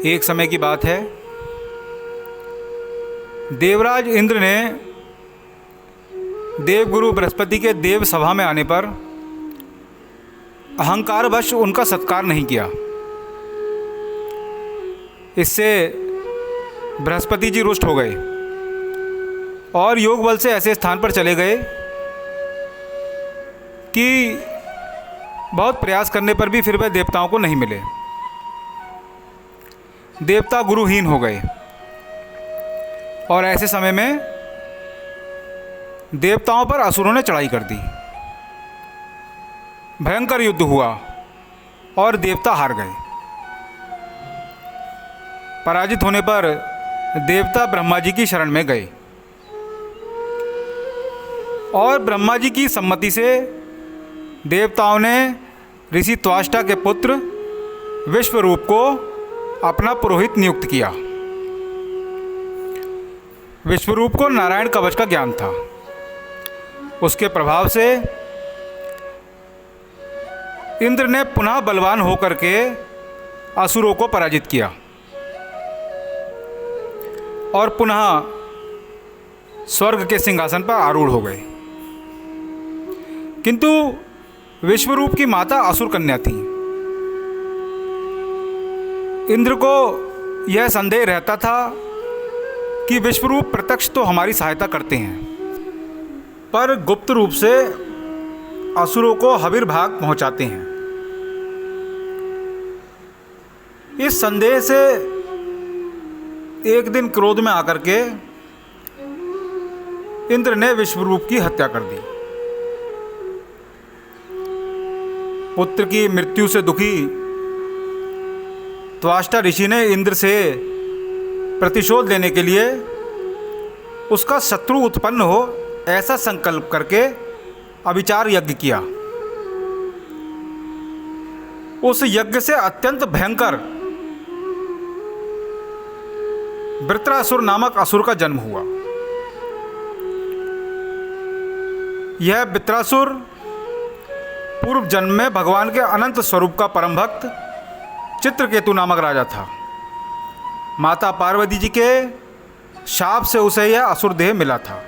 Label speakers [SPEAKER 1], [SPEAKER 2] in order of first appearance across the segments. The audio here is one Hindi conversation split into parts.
[SPEAKER 1] एक समय की बात है, देवराज इंद्र ने देवगुरु बृहस्पति के देव सभा में आने पर अहंकारवश उनका सत्कार नहीं किया। इससे बृहस्पति जी रुष्ट हो गए और योग बल से ऐसे स्थान पर चले गए कि बहुत प्रयास करने पर भी फिर वह देवताओं को नहीं मिले। देवता गुरुहीन हो गए और ऐसे समय में देवताओं पर असुरों ने चढ़ाई कर दी। भयंकर युद्ध हुआ और देवता हार गए। पराजित होने पर देवता ब्रह्मा जी की शरण में गए और ब्रह्मा जी की सम्मति से देवताओं ने ऋषि त्वाष्टा के पुत्र विश्वरूप को अपना पुरोहित नियुक्त किया। विश्वरूप को नारायण कवच का ज्ञान था। उसके प्रभाव से इंद्र ने पुनः बलवान होकर के असुरों को पराजित किया और पुनः स्वर्ग के सिंहासन पर आरूढ़ हो गए। किंतु विश्वरूप की माता असुर कन्या थी। इंद्र को यह संदेह रहता था कि विश्वरूप प्रत्यक्ष तो हमारी सहायता करते हैं, पर गुप्त रूप से असुरों को हविर्भाग पहुंचाते हैं। इस संदेह से एक दिन क्रोध में आकर के इंद्र ने विश्वरूप की हत्या कर दी। पुत्र की मृत्यु से दुखी त्वाष्टा ऋषि ने इंद्र से प्रतिशोध लेने के लिए उसका शत्रु उत्पन्न हो ऐसा संकल्प करके अभिचार यज्ञ किया। उस यज्ञ से अत्यंत भयंकर वृत्रासुर नामक असुर का जन्म हुआ। यह वृत्रासुर पूर्व जन्म में भगवान के अनंत स्वरूप का परम भक्त चित्रकेतु नामक राजा था। माता पार्वती जी के शाप से उसे यह असुर देह मिला था।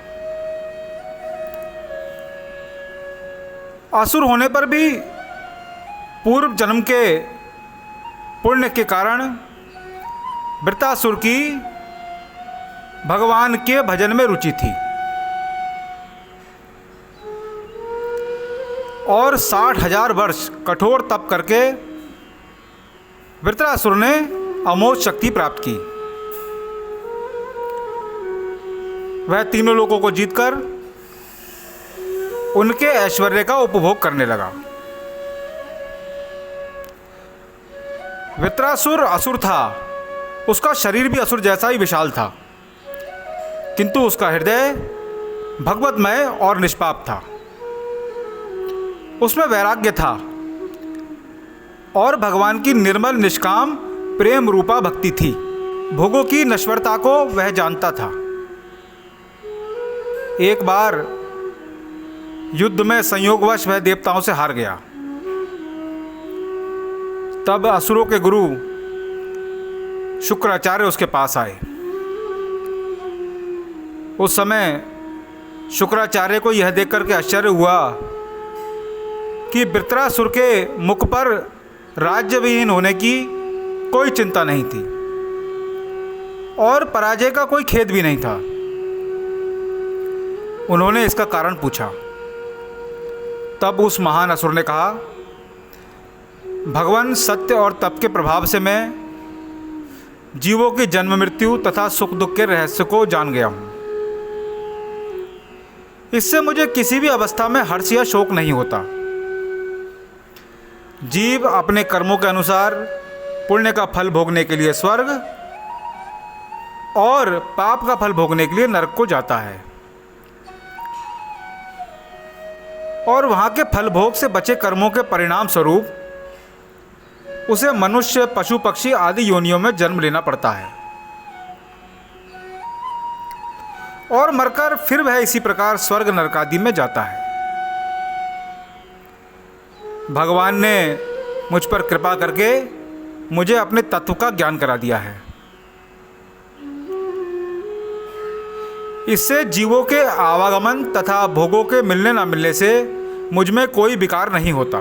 [SPEAKER 1] असुर होने पर भी पूर्व जन्म के पुण्य के कारण वृत्रासुर की भगवान के भजन में रुचि थी और 60,000 वर्ष कठोर तप करके वृत्रासुर ने अमोघ शक्ति प्राप्त की। वह तीनों लोगों को जीतकर उनके ऐश्वर्य का उपभोग करने लगा। वृत्रासुर असुर था, उसका शरीर भी असुर जैसा ही विशाल था, किंतु उसका हृदय भगवतमय और निष्पाप था। उसमें वैराग्य था और भगवान की निर्मल निष्काम प्रेम रूपा भक्ति थी। भोगों की नश्वरता को वह जानता था। एक बार युद्ध में संयोगवश वह देवताओं से हार गया। तब असुरों के गुरु शुक्राचार्य उसके पास आए। उस समय शुक्राचार्य को यह देख करके आश्चर्य हुआ कि वृत्रासुर के मुख पर राज्यविहीन होने की कोई चिंता नहीं थी और पराजय का कोई खेद भी नहीं था। उन्होंने इसका कारण पूछा। तब उस महान असुर ने कहा, भगवान सत्य और तप के प्रभाव से मैं जीवों की जन्म मृत्यु तथा सुख दुख के रहस्य को जान गया हूँ। इससे मुझे किसी भी अवस्था में हर्ष या शोक नहीं होता। जीव अपने कर्मों के अनुसार पुण्य का फल भोगने के लिए स्वर्ग और पाप का फल भोगने के लिए नरक को जाता है और वहाँ के फल भोग से बचे कर्मों के परिणाम स्वरूप उसे मनुष्य, पशु, पक्षी आदि योनियों में जन्म लेना पड़ता है और मरकर फिर वह इसी प्रकार स्वर्ग नरक आदि में जाता है। भगवान ने मुझ पर कृपा करके मुझे अपने तत्व का ज्ञान करा दिया है। इससे जीवों के आवागमन तथा भोगों के मिलने न मिलने से मुझ में कोई विकार नहीं होता।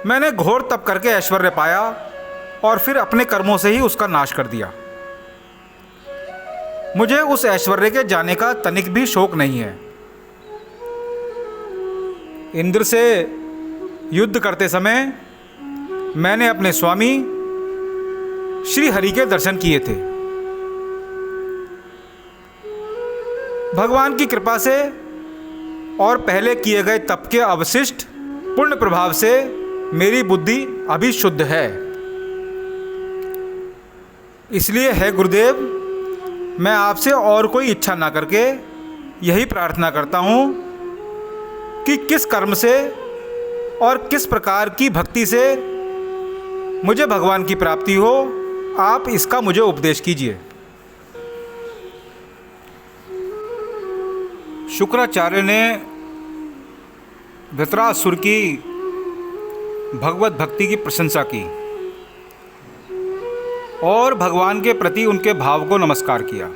[SPEAKER 1] मैंने घोर तप करके ऐश्वर्य पाया और फिर अपने कर्मों से ही उसका नाश कर दिया। मुझे उस ऐश्वर्य के जाने का तनिक भी शोक नहीं है। इंद्र से युद्ध करते समय मैंने अपने स्वामी श्री हरि के दर्शन किए थे। भगवान की कृपा से और पहले किए गए तप के अवशिष्ट पुण्य प्रभाव से मेरी बुद्धि अभी शुद्ध है। इसलिए है गुरुदेव, मैं आपसे और कोई इच्छा ना करके यही प्रार्थना करता हूँ कि किस कर्म से और किस प्रकार की भक्ति से मुझे भगवान की प्राप्ति हो, आप इसका मुझे उपदेश कीजिए। शुक्राचार्य ने धृतराष्ट्र की भगवत भक्ति की प्रशंसा की और भगवान के प्रति उनके भाव को नमस्कार किया।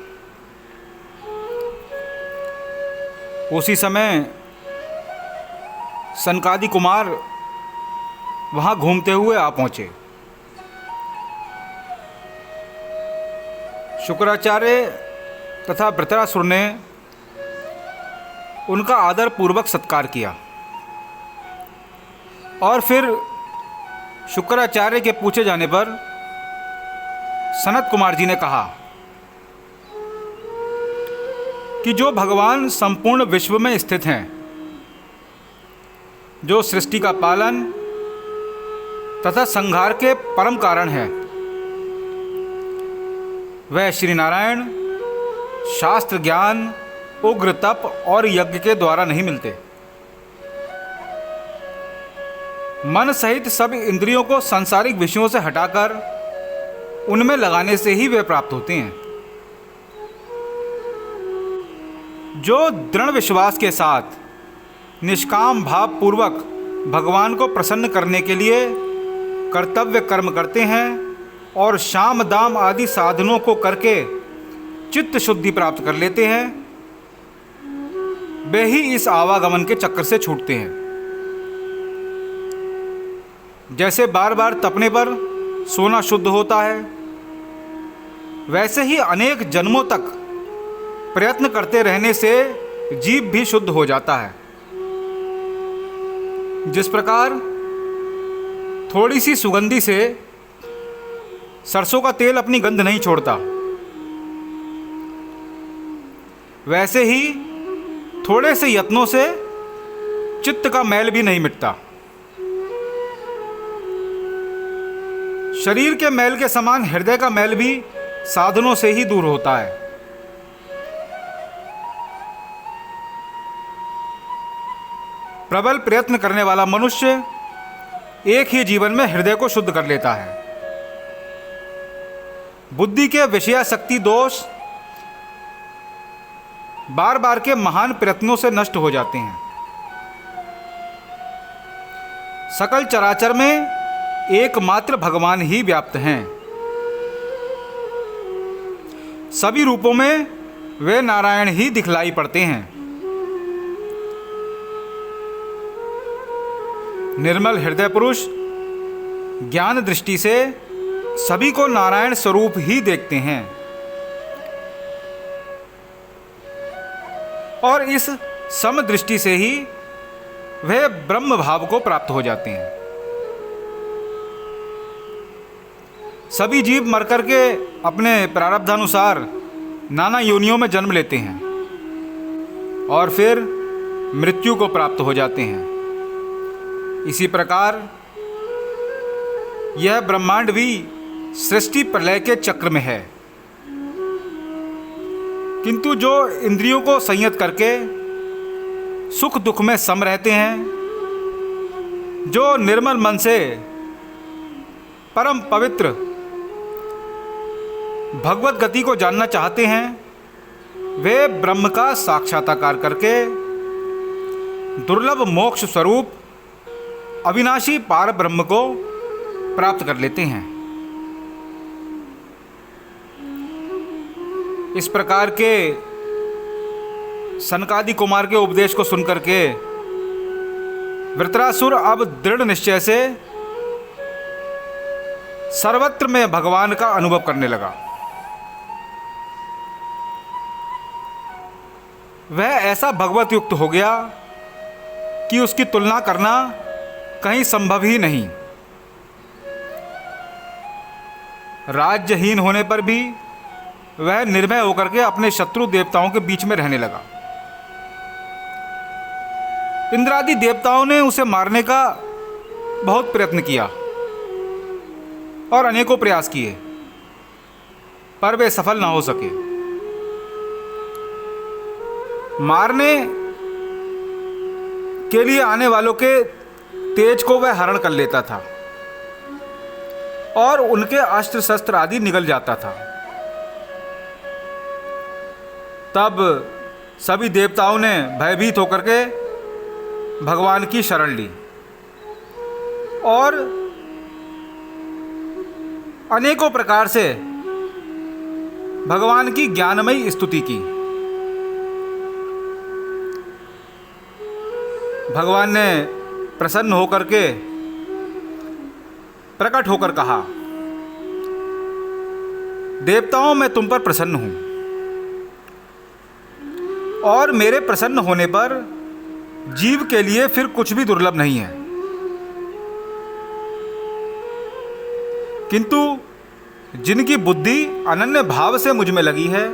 [SPEAKER 1] उसी समय सनकादि कुमार वहां घूमते हुए आ पहुंचे। शुक्राचार्य तथा धृतराष्ट्र ने उनका आदर पूर्वक सत्कार किया और फिर शुक्राचार्य के पूछे जाने पर सनत कुमार जी ने कहा कि जो भगवान संपूर्ण विश्व में स्थित हैं, जो सृष्टि का पालन तथा संहार के परम कारण है, वह श्री नारायण शास्त्र ज्ञान, उग्र तप और यज्ञ के द्वारा नहीं मिलते। मन सहित सब इंद्रियों को सांसारिक विषयों से हटाकर उनमें लगाने से ही वे प्राप्त होते हैं। जो दृढ़ विश्वास के साथ निष्काम भाव पूर्वक भगवान को प्रसन्न करने के लिए कर्तव्य कर्म करते हैं और शाम दाम आदि साधनों को करके चित्त शुद्धि प्राप्त कर लेते हैं, वे ही इस आवागमन के चक्कर से छूटते हैं। जैसे बार बार तपने पर सोना शुद्ध होता है, वैसे ही अनेक जन्मों तक प्रयत्न करते रहने से जीव भी शुद्ध हो जाता है। जिस प्रकार थोड़ी सी सुगंधी से सरसों का तेल अपनी गंध नहीं छोड़ता, वैसे ही थोड़े से यत्नों से चित्त का मैल भी नहीं मिटता। शरीर के मैल के समान हृदय का मैल भी साधनों से ही दूर होता है। प्रबल प्रयत्न करने वाला मनुष्य एक ही जीवन में हृदय को शुद्ध कर लेता है। बुद्धि के विषयासक्ति दोष बार बार के महान प्रयत्नों से नष्ट हो जाते हैं। सकल चराचर में एकमात्र भगवान ही व्याप्त हैं। सभी रूपों में वे नारायण ही दिखलाई पड़ते हैं। निर्मल हृदय पुरुष ज्ञान दृष्टि से सभी को नारायण स्वरूप ही देखते हैं और इस समदृष्टि से ही वे ब्रह्म भाव को प्राप्त हो जाते हैं। सभी जीव मर करके अपने प्रारब्धानुसार नाना योनियों में जन्म लेते हैं और फिर मृत्यु को प्राप्त हो जाते हैं। इसी प्रकार यह ब्रह्मांड भी सृष्टि प्रलय के चक्र में है, किंतु जो इंद्रियों को संयत करके सुख दुख में सम रहते हैं, जो निर्मल मन से परम पवित्र भगवत गति को जानना चाहते हैं, वे ब्रह्म का साक्षात्कार करके दुर्लभ मोक्ष स्वरूप अविनाशी पार ब्रह्म को प्राप्त कर लेते हैं। इस प्रकार के सनकादि कुमार के उपदेश को सुनकर के वृत्रासुर अब दृढ़ निश्चय से सर्वत्र में भगवान का अनुभव करने लगा। वह ऐसा भगवत युक्त हो गया कि उसकी तुलना करना कहीं संभव ही नहीं। राज्यहीन होने पर भी वह निर्भय होकर के अपने शत्रु देवताओं के बीच में रहने लगा। इंद्रादि देवताओं ने उसे मारने का बहुत प्रयत्न किया और अनेकों प्रयास किए, पर वे सफल ना हो सके। मारने के लिए आने वालों के तेज को वह हरण कर लेता था और उनके अस्त्र शस्त्र आदि निगल जाता था। तब सभी देवताओं ने भयभीत होकर के भगवान की शरण ली और अनेकों प्रकार से भगवान की ज्ञानमयी स्तुति की। भगवान ने प्रसन्न होकर के प्रकट होकर कहा, देवताओं मैं तुम पर प्रसन्न हूं और मेरे प्रसन्न होने पर जीव के लिए फिर कुछ भी दुर्लभ नहीं है। किंतु जिनकी बुद्धि अनन्य भाव से मुझ में लगी है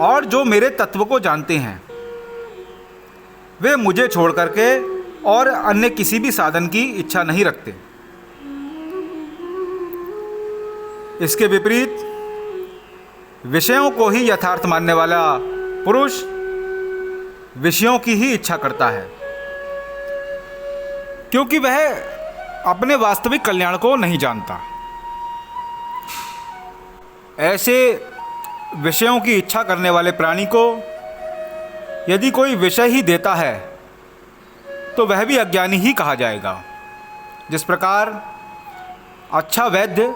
[SPEAKER 1] और जो मेरे तत्व को जानते हैं, वे मुझे छोड़ करके और अन्य किसी भी साधन की इच्छा नहीं रखते। इसके विपरीत विषयों को ही यथार्थ मानने वाला पुरुष विषयों की ही इच्छा करता है, क्योंकि वह अपने वास्तविक कल्याण को नहीं जानता। ऐसे विषयों की इच्छा करने वाले प्राणी को यदि कोई विषय ही देता है तो वह भी अज्ञानी ही कहा जाएगा। जिस प्रकार अच्छा वैद्य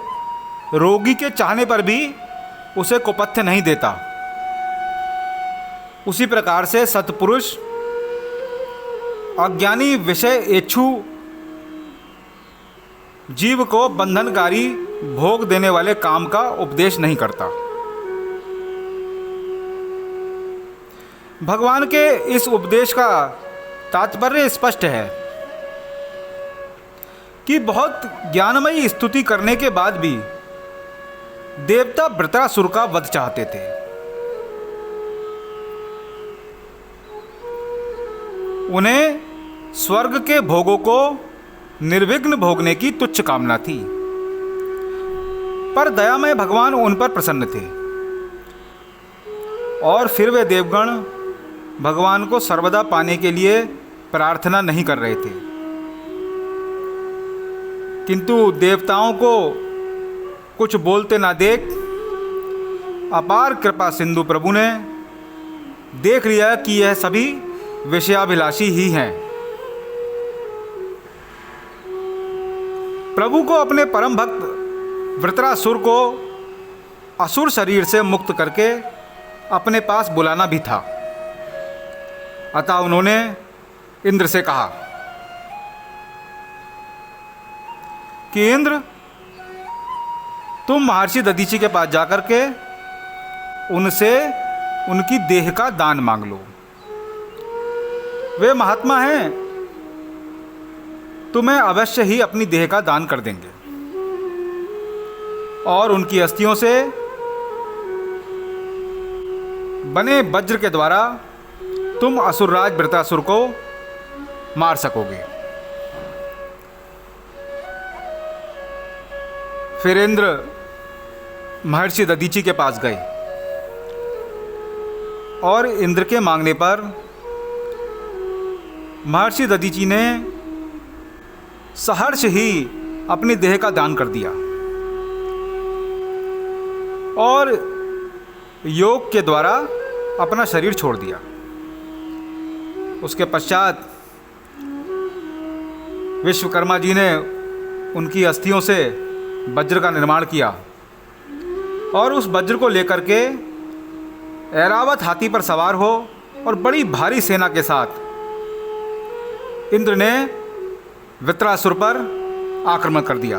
[SPEAKER 1] रोगी के चाहने पर भी उसे कुपथ्य नहीं देता, उसी प्रकार से सत्पुरुष अज्ञानी विषय इच्छु जीव को बंधनकारी भोग देने वाले काम का उपदेश नहीं करता। भगवान के इस उपदेश का तात्पर्य स्पष्ट है कि बहुत ज्ञानमयी स्तुति करने के बाद भी देवता वृत्रासुर का वध चाहते थे। उन्हें स्वर्ग के भोगों को निर्विघ्न भोगने की तुच्छ कामना थी, पर दयामय भगवान उन पर प्रसन्न थे और फिर वे देवगण भगवान को सर्वदा पाने के लिए प्रार्थना नहीं कर रहे थे। किंतु देवताओं को कुछ बोलते ना देख अपार कृपा सिंधु प्रभु ने देख लिया कि यह सभी विषयाभिलाषी ही हैं। प्रभु को अपने परम भक्त वृत्रासुर को असुर शरीर से मुक्त करके अपने पास बुलाना भी था। अतः उन्होंने इंद्र से कहा कि इंद्र, तुम महर्षि दधीचि के पास जाकर के उनसे उनकी देह का दान मांग लो। वे महात्मा हैं, तुम्हें अवश्य ही अपनी देह का दान कर देंगे और उनकी अस्थियों से बने वज्र के द्वारा तुम असुरराज वृत्रासुर को मार सकोगे। फिर इंद्र महर्षि दधीचि के पास गए और इंद्र के मांगने पर महर्षि दधीचि ने सहर्ष ही अपनी देह का दान कर दिया और योग के द्वारा अपना शरीर छोड़ दिया। उसके पश्चात विश्वकर्मा जी ने उनकी अस्थियों से वज्र का निर्माण किया और उस वज्र को लेकर के ऐरावत हाथी पर सवार हो और बड़ी भारी सेना के साथ इंद्र ने वृत्रासुर पर आक्रमण कर दिया।